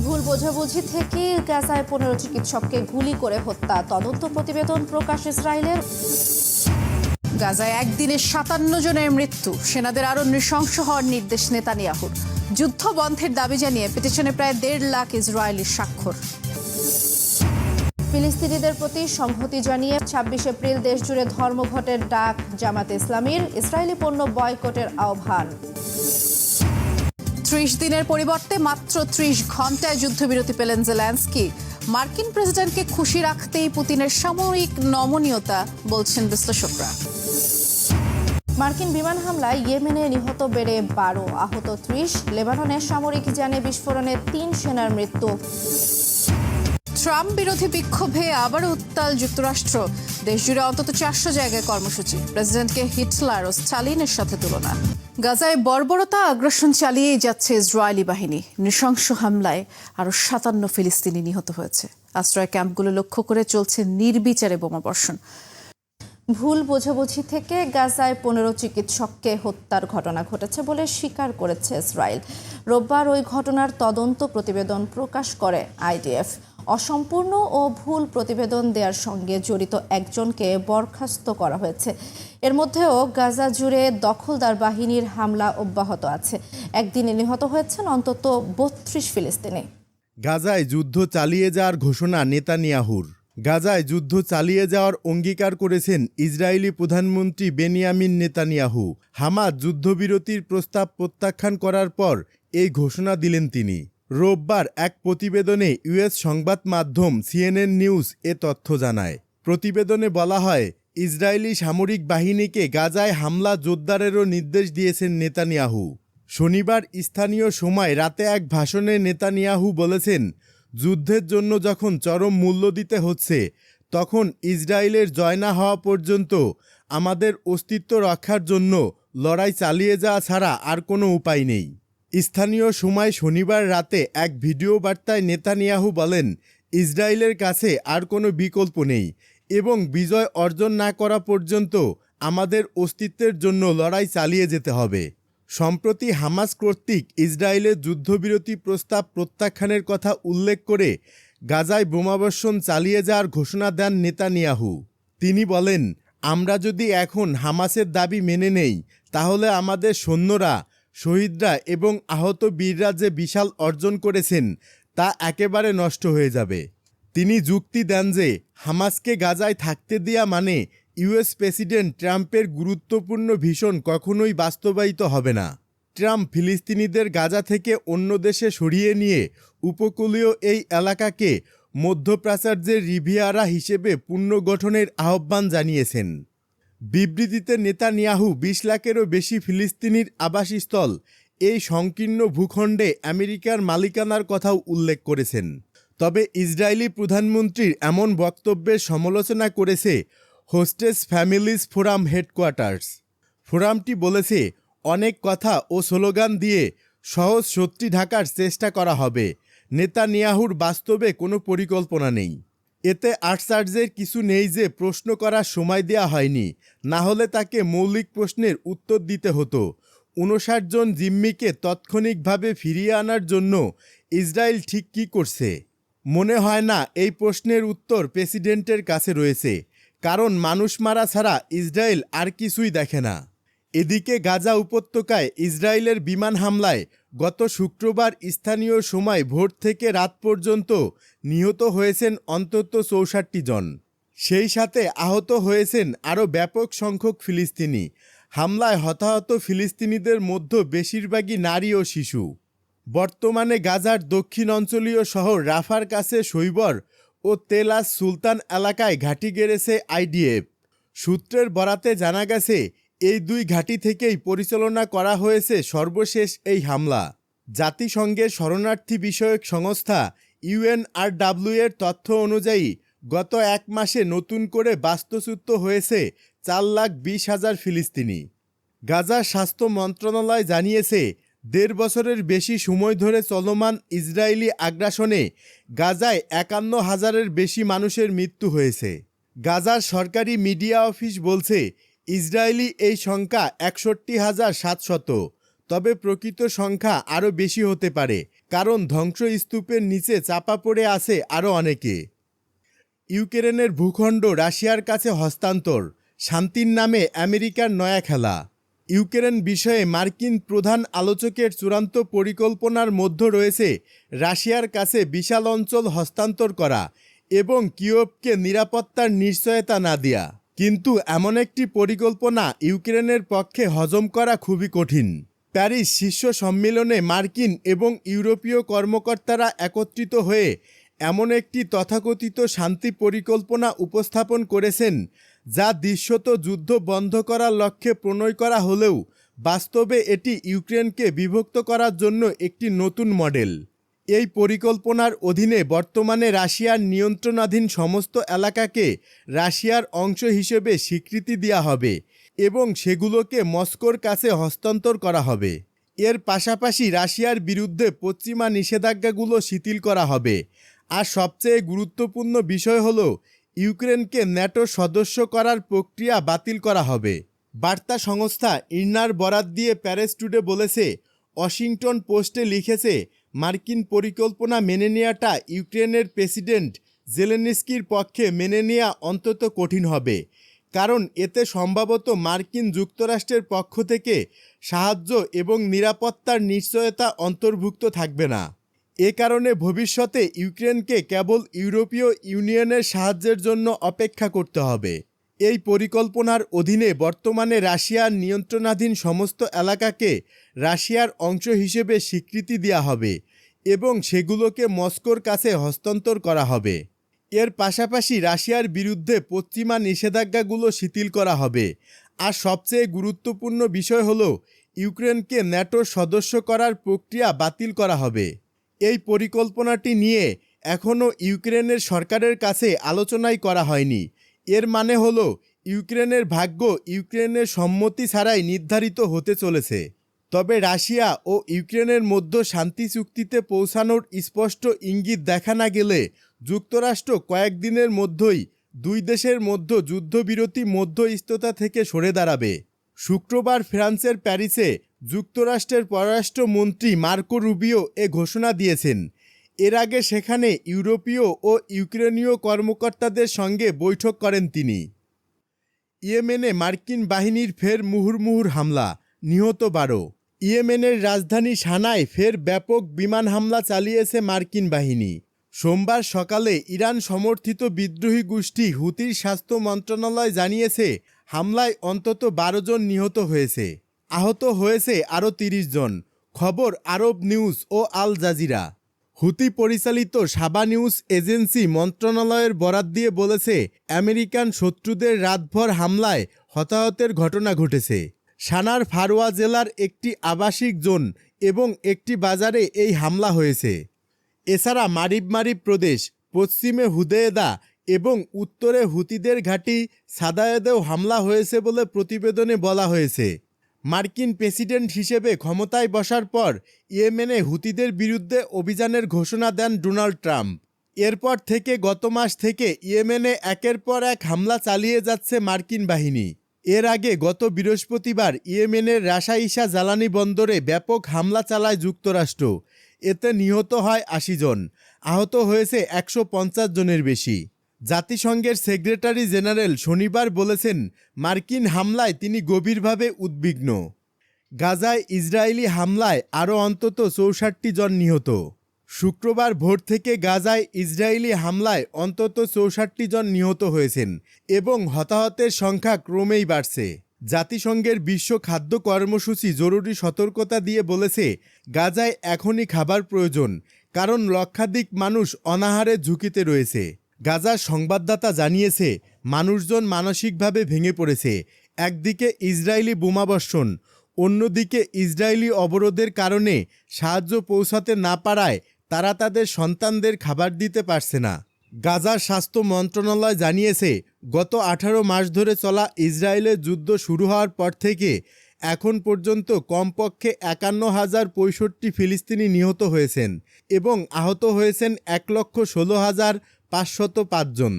ভুল বোঝাবুঝি থেকে গাজায় 15 চিকিৎসককে গুলি করে হত্যা, তদন্ত প্রতিবেদন প্রকাশ ইসরায়েলের। গাজায় একদিনে 57 জনের মৃত্যু, সেনাদের আরও নৃশংস হওয়ার নির্দেশ নেতানিয়াহুর। যুদ্ধ বন্ধের দাবি জানিয়ে পিটিশনে প্রায় 1.5 লাখ ইসরায়েলি স্বাক্ষর। ফিলিস্তিনিদের প্রতি সংহতি জানিয়ে 26 এপ্রিল দেশজুড়ে ধর্মঘটের ডাক জামাতে ইসলামীর, ইসরায়েলি পণ্য বয়কটের আহ্বান। 30 দিনের পরিবর্তে মাত্র 30 ঘন্টায় যুদ্ধবিরতি পেলেন জেলেনস্কি। মার্কিন প্রেসিডেন্টকে খুশি রাখতেই পুতিনের সাময়িক নমনীয়তা, বলছেন বিশ্লেষকরা। মার্কিন বিমান হামলায় ইয়েমেনে নিহত বেড়ে 12, আহত 30। লেবাননের সামরিক যানে বিস্ফোরণে 3 সেনার মৃত্যু। ট্রাম্প বিরোধী বিক্ষোভে আবারও উত্তাল যুক্তরাষ্ট্র, দেশজুড়ে অন্তত 400 জায়গায় কর্মসূচি, প্রেসিডেন্টকে হিটলার ও স্টালিনের সাথে তুলনা। গাজায় বর্বরতা আগ্রাসন চালিয়েই যাচ্ছে ইসরায়েলি বাহিনী। নৃশংস হামলায় আরও 57 ফিলিস্তিনি নিহত হয়েছে। আশ্রয় ক্যাম্পগুলো লক্ষ্য করে চলছে নির্বিচারে বোমাবর্ষণ। ভুল বোঝাবুঝি থেকে গাজায় 15 চিকিৎসককে হত্যার ঘটনা ঘটেছে বলে স্বীকার করেছে ইসরায়েল। রোববার ওই ঘটনার তদন্ত প্রতিবেদন প্রকাশ করে আইডিএফ। অসম্পূর্ণ ও ভুল প্রতিবেদন দেওয়ার সঙ্গে জড়িত একজনকে বরখাস্ত করা হয়েছে। এর মধ্যেও গাজা জুড়ে দখলদার বাহিনীর হামলা অব্যাহত আছে। একদিনে নিহত হয়েছেন অন্তত 32 ফিলিস্তিনি। গাজায় যুদ্ধ চালিয়ে যাওয়ার ঘোষণা নেতানিয়াহুর। গাজায় যুদ্ধ চালিয়ে যাওয়ার অঙ্গীকার করেছেন ইসরায়েলি প্রধানমন্ত্রী বেনিয়ামিন নেতানিয়াহু। হামাস যুদ্ধবিরতির প্রস্তাব প্রত্যাখ্যান করার পর এই ঘোষণা দিলেন তিনি। রোববার এক প্রতিবেদনে ইউএস সংবাদ মাধ্যম সিএনএন নিউজ এ তথ্য জানায়। প্রতিবেদনে বলা হয়, ইসরায়েলি সামরিক বাহিনীকে গাজায় হামলা জোরদারেরও নির্দেশ দিয়েছেন নেতানিয়াহু। শনিবার স্থানীয় সময় রাতে এক ভাষণে নেতানিয়াহু বলেছেন, যুদ্ধের জন্য যখন চরম মূল্য দিতে হচ্ছে, তখন ইসরায়েলের জয় না হওয়া পর্যন্ত আমাদের অস্তিত্ব রক্ষার জন্য লড়াই চালিয়ে যাওয়া ছাড়া আর কোনো উপায় নেই। স্থানীয় সময় শনিবার রাতে এক ভিডিও বার্তায় নেতানিয়াহু বলেন, ইসরায়েলের কাছে আর কোনো বিকল্প নেই এবং বিজয় অর্জন না করা পর্যন্ত আমাদের অস্তিত্বের জন্য লড়াই চালিয়ে যেতে হবে। সম্প্রতি হামাস কর্তৃক ইসরায়েলের যুদ্ধবিরতি প্রস্তাব প্রত্যাখ্যানের কথা উল্লেখ করে গাজায় বোমাবর্ষণ চালিয়ে যাওয়ার ঘোষণা দেন নেতানিয়াহু। তিনি বলেন, আমরা যদি এখন হামাসের দাবি মেনে নেই, তাহলে আমাদের সৈন্যরা, শহীদরা এবং আহত বীররা যে বিশাল অর্জন করেছেন তা একেবারে নষ্ট হয়ে যাবে। তিনি যুক্তি দেন যে হামাসকে গাজায় থাকতে দেয়া মানে ইউএস প্রেসিডেন্ট ট্রাম্পের গুরুত্বপূর্ণ ভিশন কখনোই বাস্তবায়িত হবে না। ট্রাম্প ফিলিস্তিনিদের গাজা থেকে অন্য দেশে সরিয়ে নিয়ে উপকূলীয় এই এলাকাকে মধ্যপ্রাচ্যের রিভিয়ারা হিসেবে পুনর্গঠনের আহ্বান জানিয়েছেন। বিবৃতিতে নেতানিয়াহু 20 লাখেরও বেশি ফিলিস্তিনির আবাসস্থল এই সংকীর্ণ ভূখণ্ডে আমেরিকার মালিকানার কথাও উল্লেখ করেছেন। তবে ইসরায়েলি প্রধানমন্ত্রীর এমন বক্তব্যের সমালোচনা করেছে হোস্টেস ফ্যামিলিজ ফোরাম হেডকোয়ার্টার্স। ফোরামটি বলেছে, অনেক কথা ও স্লোগান দিয়ে সহজ সত্যি ঢাকার চেষ্টা করা হবে। নেতানিয়াহুর বাস্তবে কোনো পরিকল্পনা নেই। এতে আশ্চর্যের কিছু নেই যে প্রশ্ন করার সময় দেওয়া হয়নি, না হলে তাকে মৌলিক প্রশ্নের উত্তর দিতে হতো। 59 জন জিম্মিকে তাৎক্ষণিকভাবে ফিরিয়ে আনার জন্য ইসরায়েল ঠিক কী করছে? মনে হয় না এই প্রশ্নের উত্তর প্রেসিডেন্টের কাছে রয়েছে, কারণ মানুষ মারা ছাড়া ইসরায়েল আর কিছুই দেখে না। এদিকে গাজা উপত্যকায় ইসরায়েলের বিমান হামলায় গত শুক্রবার স্থানীয় সময় ভোর থেকে রাত পর্যন্ত নিহত হয়েছেন অন্তত 64 জন। সেই সাথে আহত হয়েছেন আরও ব্যাপক সংখ্যক ফিলিস্তিনি। হামলায় হতাহত ফিলিস্তিনিদের মধ্যে বেশিরভাগই নারী ও শিশু। বর্তমানে গাজার দক্ষিণ অঞ্চলীয় শহর রাফার কাছে শৈবর ও তেল আস সুলতান এলাকায় ঘাঁটি গেড়েছে আইডিএফ। সূত্রের বরাতে জানা গেছে, এই দুই ঘাঁটি থেকেই পরিচালনা করা হয়েছে সর্বশেষ এই হামলা। জাতিসংঘের শরণার্থী বিষয়ক সংস্থা ইউএনআরডব্লিউ এর তথ্য অনুযায়ী গত এক মাসে নতুন করে বাস্তুচ্যুত হয়েছে 4,20,000 ফিলিস্তিনি। গাজার স্বাস্থ্য মন্ত্রণালয় জানিয়েছে, 1.5 বছরের বেশি সময় ধরে চলমান ইসরায়েলি আগ্রাসনে গাজায় 51,000-এর বেশি মানুষের মৃত্যু হয়েছে। গাজার সরকারি মিডিয়া অফিস বলছে, ইসরায়েলি এই সংখ্যা 61,700, তবে প্রকৃত সংখ্যা আরও বেশি হতে পারে, কারণ ধ্বংসস্তূপের নিচে চাপা পড়ে আছে আরও অনেকে। ইউক্রেনের ভূখণ্ড রাশিয়ার কাছে হস্তান্তর, শান্তির নামে আমেরিকার নয়া খেলা। ইউক্রেন বিষয়ে মার্কিন প্রধান আলোচকের চূড়ান্ত পরিকল্পনার মধ্যে রয়েছে রাশিয়ার কাছে বিশাল অঞ্চল হস্তান্তর করা এবং কিয়েভকে নিরাপত্তার নিশ্চয়তা না দেয়া। কিন্তু এমন একটি পরিকল্পনা ইউক্রেনের পক্ষে হজম করা খুবই কঠিন। প্যারিস শীর্ষ সম্মেলনে মার্কিন এবং ইউরোপীয় কর্মকর্তারা একত্রিত হয়ে এমন একটি তথাকথিত শান্তি পরিকল্পনা উপস্থাপন করেছেন যা দৃশ্যত যুদ্ধ বন্ধ করার লক্ষ্যে প্রণয় করা হলেও বাস্তবে এটি ইউক্রেনকে বিভক্ত করার জন্য একটি নতুন মডেল। এই পরিকল্পনার অধীনে বর্তমানে রাশিয়ার নিয়ন্ত্রণাধীন সমস্ত এলাকাকে রাশিয়ার অংশ হিসেবে স্বীকৃতি দেওয়া হবে এবং সেগুলোকে মস্কোর কাছে হস্তান্তর করা হবে। এর পাশাপাশি রাশিয়ার বিরুদ্ধে পশ্চিমা নিষেধাজ্ঞাগুলো শিথিল করা হবে। আর সবচেয়ে গুরুত্বপূর্ণ বিষয় হলো ইউক্রেনকে ন্যাটো সদস্য করার প্রক্রিয়া বাতিল করা হবে। বার্তা সংস্থা ইরনার বরাত দিয়ে প্যারিস টুডে বলেছে, ওয়াশিংটন পোস্টে লিখেছে, মার্কিন পরিকল্পনা মেনে নেওয়াটা ইউক্রেনের প্রেসিডেন্ট জেলেনস্কির পক্ষে মেনে নেওয়া অন্তত কঠিন হবে, কারণ এতে সম্ভবত মার্কিন যুক্তরাষ্ট্রের পক্ষ থেকে সাহায্য এবং নিরাপত্তার নিশ্চয়তা অন্তর্ভুক্ত থাকবে না। এ কারণে ভবিষ্যতে ইউক্রেনকে কেবল ইউরোপীয় ইউনিয়নের সাহায্যের জন্য অপেক্ষা করতে হবে। এই পরিকল্পনার অধীনে বর্তমানে রাশিয়ার নিয়ন্ত্রণাধীন সমস্ত এলাকাকে রাশিয়ার অংশ হিসেবে স্বীকৃতি দেওয়া হবে এবং সেগুলোকে মস্কোর কাছে হস্তান্তর করা হবে। এর পাশাপাশি রাশিয়ার বিরুদ্ধে পশ্চিমা নিষেধাজ্ঞাগুলো শিথিল করা হবে। আর সবচেয়ে গুরুত্বপূর্ণ বিষয় হলো ইউক্রেনকে ন্যাটো সদস্য করার প্রক্রিয়া বাতিল করা হবে। এই পরিকল্পনাটি নিয়ে এখনও ইউক্রেনের সরকারের কাছে আলোচনাই করা হয়নি। এর মানে হলো ইউক্রেনের ভাগ্য ইউক্রেনের সম্মতি ছাড়াই নির্ধারিত হতে চলেছে। তবে রাশিয়া ও ইউক্রেনের মধ্যে শান্তি চুক্তিতে পৌঁছানোর স্পষ্ট ইঙ্গিত দেখা না গেলে যুক্তরাষ্ট্র কয়েকদিনের মধ্যেই দুই দেশের মধ্যে যুদ্ধবিরতি মধ্যস্থতা থেকে সরে দাঁড়াবে। শুক্রবার ফ্রান্সের প্যারিসে যুক্তরাষ্ট্রের পররাষ্ট্রমন্ত্রী মার্কো রুবিও এ ঘোষণা দিয়েছেন। এর আগে সেখানে ইউরোপীয় ও ইউক্রেনীয় কর্মকর্তাদের সঙ্গে বৈঠক করেন তিনি। ইয়েমেনে মার্কিন বাহিনীর ফের মুহুর্মুহুর হামলা, নিহত 12। ইয়েমেনের রাজধানী সানায় ফের ব্যাপক বিমান হামলা চালিয়েছে মার্কিন বাহিনী। সোমবার সকালে ইরান সমর্থিত বিদ্রোহী গোষ্ঠী হুতির স্বাস্থ্য মন্ত্রণালয় জানিয়েছে হামলায় অন্তত 12 জন নিহত হয়েছে। আহত হয়েছে আরও 30 জন। খবর আরব নিউজ ও আল জাজিরা। হুতি পরিচালিত সাবা নিউজ এজেন্সি মন্ত্রণালয়ের বরাত দিয়ে বলেছে, আমেরিকান শত্রুদের রাতভর হামলায় হতাহতের ঘটনা ঘটেছে। সানার ফারোয়া জেলার একটি আবাসিক জোন এবং একটি বাজারে এই হামলা হয়েছে। এছাড়া মারিব প্রদেশ, পশ্চিমে হুদেয়দা এবং উত্তরে হুতিদের ঘাঁটি সাদায়েদেও হামলা হয়েছে বলে প্রতিবেদনে বলা হয়েছে। মার্কিন প্রেসিডেন্ট হিসেবে ক্ষমতায় বসার পর ইয়েমেনে হুতিদের বিরুদ্ধে অভিযানের ঘোষণা দেন ডোনাল্ড ট্রাম্প। এরপর থেকে গত মাস থেকে ইয়েমেনে একের পর এক হামলা চালিয়ে যাচ্ছে মার্কিন বাহিনী। এর আগে গত বৃহস্পতিবার ইয়েমেনের রাশা ইসা জ্বালানি বন্দরে ব্যাপক হামলা চালায় যুক্তরাষ্ট্র। এতে নিহত হয় 80 জন, আহত হয়েছে 150 জনের বেশি। জাতিসংঘের সেক্রেটারি জেনারেল শনিবার বলেছেন, মার্কিন হামলায় তিনি গভীরভাবে উদ্বিগ্ন। গাজায় ইসরায়েলি হামলায় আরও অন্তত 64 জন নিহত। শুক্রবার ভোর থেকে গাজায় ইসরায়েলি হামলায় অন্তত 64 জন নিহত হয়েছেন এবং হতাহতের সংখ্যা ক্রমেই বাড়ছে। জাতিসংঘের বিশ্ব খাদ্য কর্মসূচি জরুরি সতর্কতা দিয়ে বলেছে, গাজায় এখনই খাবার প্রয়োজন, কারণ লক্ষাধিক মানুষ অনাহারের ঝুঁকিতে রয়েছে। গাজার সংবাদদাতা জানিয়েছে, মানুষজন মানসিকভাবে ভেঙে পড়েছে। একদিকে ইসরায়েলি বোমাবর্ষণ, অন্যদিকে ইসরায়েলি অবরোধের কারণে সাহায্য পৌঁছাতে না পারায় তারা তাদের সন্তানদের খাবার দিতে পারছে না। গাজার স্বাস্থ্য মন্ত্রণালয় জানিয়েছে, গত 18 মাস ধরে চলা ইসরায়েলের যুদ্ধ শুরু হওয়ার পর থেকে এখন পর্যন্ত কমপক্ষে 51,065 ফিলিস্তিনি নিহত হয়েছেন এবং আহত হয়েছেন 1,16,505 জন।